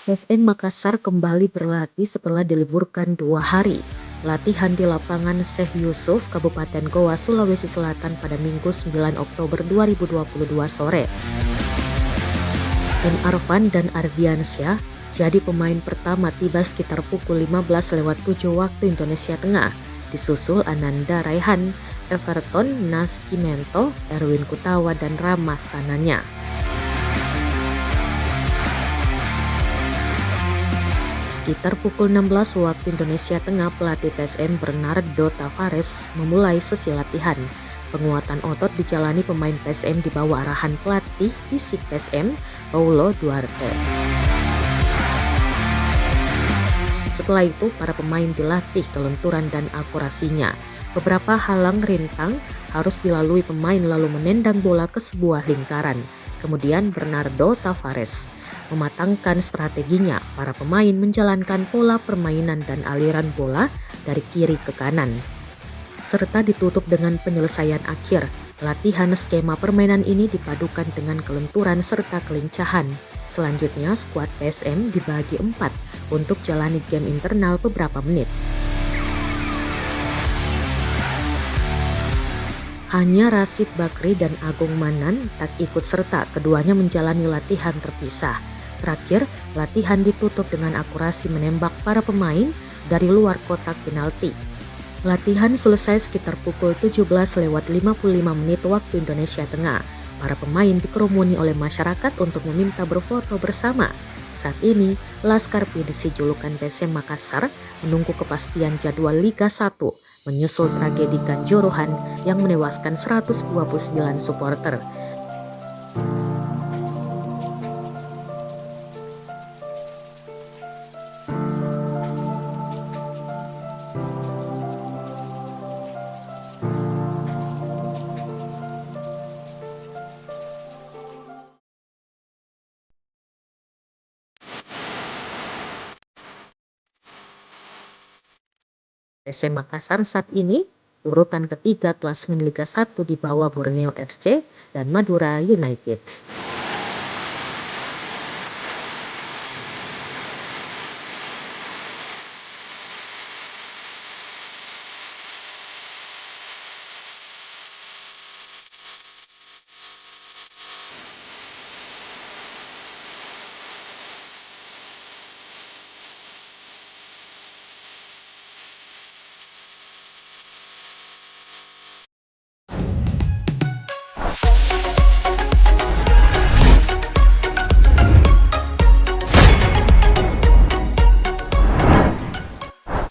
PSM Makassar kembali berlatih setelah diliburkan 2 hari. Latihan di lapangan Syekh Yusuf, Kabupaten Goa, Sulawesi Selatan pada Minggu 9 Oktober 2022 sore. M. Arfan dan Ardiansyah jadi pemain pertama tiba sekitar pukul 15:07 waktu Indonesia Tengah, disusul Ananda Raihan, Everton Naskimento, Erwin Kutawa, dan Rama Sananya. Sekitar pukul 16 waktu Indonesia Tengah, pelatih PSM Bernardo Tavares memulai sesi latihan. Penguatan otot dijalani pemain PSM di bawah arahan pelatih fisik PSM, Paulo Duarte. Setelah itu, para pemain dilatih kelenturan dan akurasinya. Beberapa halang rintang harus dilalui pemain lalu menendang bola ke sebuah lingkaran. Kemudian Bernardo Tavares mematangkan strateginya. Para pemain menjalankan pola permainan dan aliran bola dari kiri ke kanan, serta ditutup dengan penyelesaian akhir. Latihan skema permainan ini dipadukan dengan kelenturan serta kelincahan. Selanjutnya, skuad PSM dibagi 4 untuk jalani game internal beberapa menit. Hanya Rashid Bakri dan Agung Manan tak ikut serta, keduanya menjalani latihan terpisah. Terakhir, latihan ditutup dengan akurasi menembak para pemain dari luar kotak penalti. Latihan selesai sekitar pukul 17:55 waktu Indonesia Tengah. Para pemain dikerumuni oleh masyarakat untuk meminta berfoto bersama. Saat ini, Laskar Pinisi julukan PSM Makassar menunggu kepastian jadwal Liga 1 menyusul tragedi Kanjuruhan yang menewaskan 129 supporter. PSM Makassar saat ini urutan ketiga klasemen Liga 1 di bawah Borneo FC dan Madura United.